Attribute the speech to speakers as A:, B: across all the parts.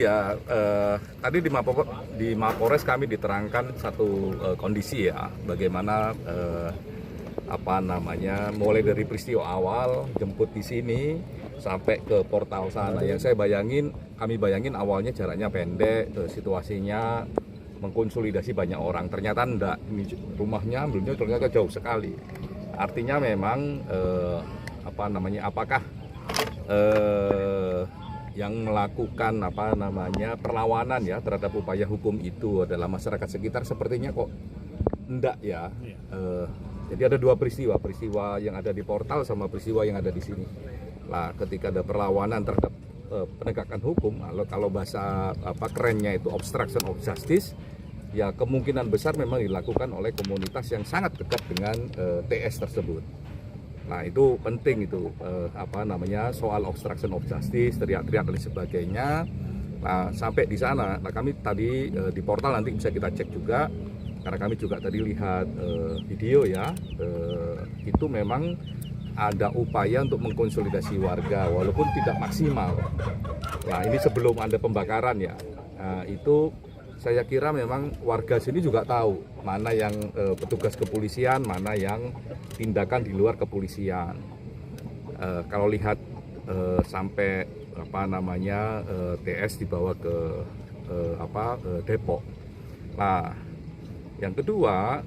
A: Ya, tadi di Mapores kami diterangkan satu kondisi ya, bagaimana mulai dari peristiwa awal jemput di sini sampai ke portal sana. Yang kami bayangin awalnya jaraknya pendek, situasinya mengkonsolidasi banyak orang. Ternyata enggak, ini rumahnya belumnya ternyata jauh sekali. Artinya memang apakah yang melakukan perlawanan ya terhadap upaya hukum itu adalah masyarakat sekitar, sepertinya kok enggak ya. Jadi ada dua peristiwa yang ada di portal sama peristiwa yang ada di sini. Nah, ketika ada perlawanan terhadap penegakan hukum, kalau bahasa kerennya itu obstruction of justice, ya kemungkinan besar memang dilakukan oleh komunitas yang sangat dekat dengan TS tersebut. Nah, itu penting itu soal obstruction of justice, teriak-teriak dan sebagainya. Nah, sampai di sana, kami tadi di portal nanti bisa kita cek juga, karena kami juga tadi lihat video ya, itu memang ada upaya untuk mengkonsolidasi warga walaupun tidak maksimal. Nah, ini sebelum ada pembakaran ya. Nah, itu saya kira memang warga sini juga tahu mana yang petugas kepolisian, mana yang tindakan di luar kepolisian. Kalau lihat sampai TS dibawa ke Depok. Nah, yang kedua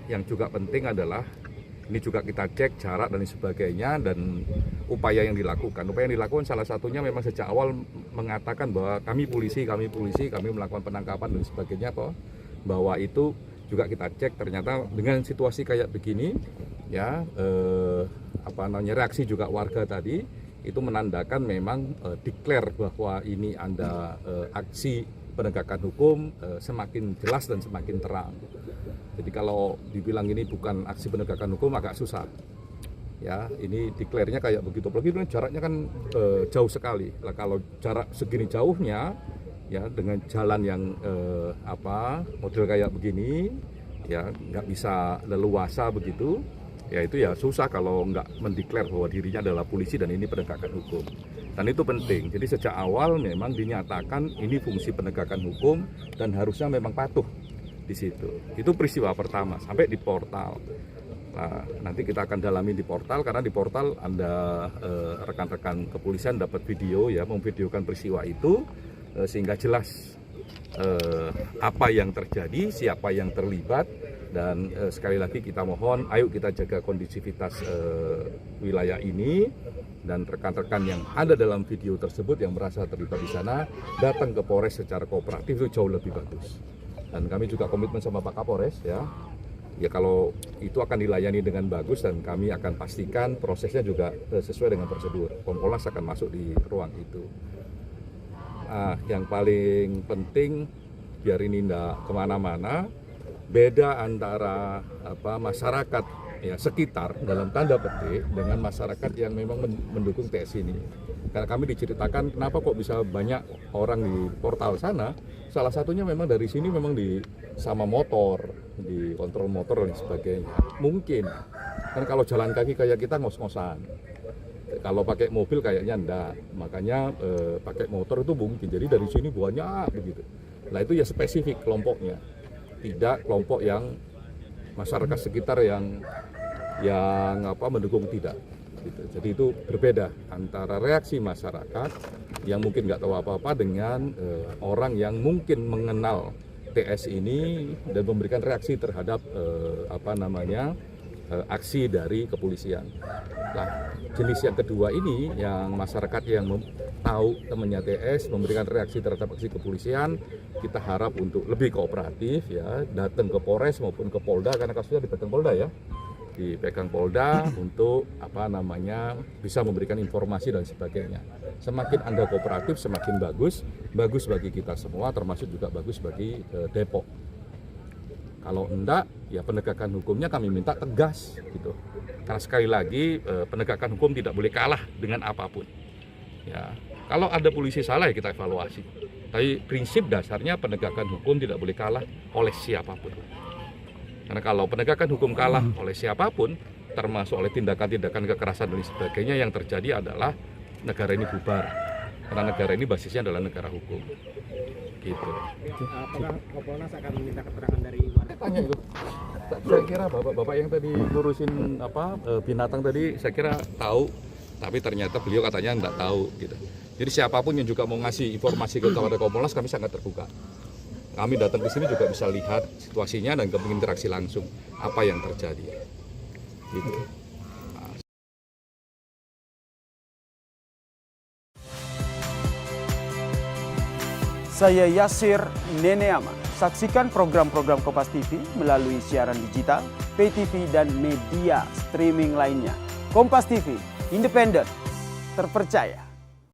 A: yang juga penting adalah ini juga kita cek jarak dan sebagainya dan upaya yang dilakukan. Upaya yang dilakukan salah satunya memang sejak awal mengatakan bahwa kami polisi, kami melakukan penangkapan dan sebagainya toh. Bahwa itu juga kita cek ternyata dengan situasi kayak begini ya reaksi juga warga tadi itu menandakan memang declare bahwa ini ada aksi penegakan hukum semakin jelas dan semakin terang. Jadi kalau dibilang ini bukan aksi penegakan hukum agak susah. Ya, ini declare-nya kayak begitu. Apalagi jaraknya kan jauh sekali. Nah, kalau jarak segini jauhnya ya dengan jalan yang model kayak begini ya nggak bisa leluasa begitu. Ya itu ya susah kalau nggak mendeklar bahwa dirinya adalah polisi dan ini penegakan hukum. Dan itu penting. Jadi sejak awal memang dinyatakan ini fungsi penegakan hukum dan harusnya memang patuh di situ. Itu peristiwa pertama sampai di portal. Nah, nanti kita akan dalami di portal karena di portal Anda rekan-rekan kepolisian dapat video ya, memvideokan peristiwa itu sehingga jelas apa yang terjadi, siapa yang terlibat dan sekali lagi kita mohon ayo kita jaga kondisivitas wilayah ini dan rekan-rekan yang ada dalam video tersebut yang merasa terlibat di sana datang ke Polres secara kooperatif itu jauh lebih bagus. Dan kami juga komitmen sama Pak Kapolres ya kalau itu akan dilayani dengan bagus dan kami akan pastikan prosesnya juga sesuai dengan prosedur. Kompolnas akan masuk di ruang itu. Nah, yang paling penting biar ini tidak kemana-mana, beda antara masyarakat ya sekitar dalam tanda petik dengan masyarakat yang memang mendukung TS ini. Karena kami diceritakan kenapa kok bisa banyak orang di portal sana, salah satunya memang dari sini memang sama motor, di kontrol motor dan sebagainya. Mungkin kan kalau jalan kaki kayak kita ngos-ngosan. Kalau pakai mobil kayaknya enggak, makanya pakai motor itu mungkin. Jadi dari sini banyak begitu. Nah itu ya spesifik kelompoknya, tidak kelompok yang masyarakat sekitar yang mendukung tidak. Gitu. Jadi itu berbeda antara reaksi masyarakat yang mungkin nggak tahu apa-apa dengan orang yang mungkin mengenal TS ini dan memberikan reaksi terhadap aksi dari kepolisian. Nah, jenis yang kedua ini yang masyarakat yang tahu temannya TS memberikan reaksi terhadap aksi kepolisian, kita harap untuk lebih kooperatif ya, datang ke Polres maupun ke Polda karena kasusnya dipegang Polda ya. Dipegang Polda untuk bisa memberikan informasi dan sebagainya. Semakin Anda kooperatif semakin bagus bagi kita semua termasuk juga bagus bagi Depok. Kalau enggak ya penegakan hukumnya kami minta tegas gitu. Karena sekali lagi penegakan hukum tidak boleh kalah dengan apapun. Ya, kalau ada polisi salah ya kita evaluasi. Tapi prinsip dasarnya penegakan hukum tidak boleh kalah oleh siapapun. Karena kalau penegakan hukum kalah oleh siapapun, termasuk oleh tindakan-tindakan kekerasan dan sebagainya, yang terjadi adalah negara ini bubar. Karena negara ini basisnya adalah negara hukum. Gitu.
B: Apakah Kompolnas akan meminta keterangan dari warga?
A: Tanya itu. Saya kira bapak yang tadi ngurusin binatang tadi, saya kira tahu, tapi ternyata beliau katanya nggak tahu gitu. Jadi siapapun yang juga mau ngasih informasi kepada Kompolnas, kami sangat terbuka. Kami datang ke sini juga bisa lihat situasinya dan berinteraksi langsung apa yang terjadi. Gitu.
C: Saya Yasir Neneama. Saksikan program-program Kompas TV melalui siaran digital, pay TV, dan media streaming lainnya. Kompas TV, independen, terpercaya.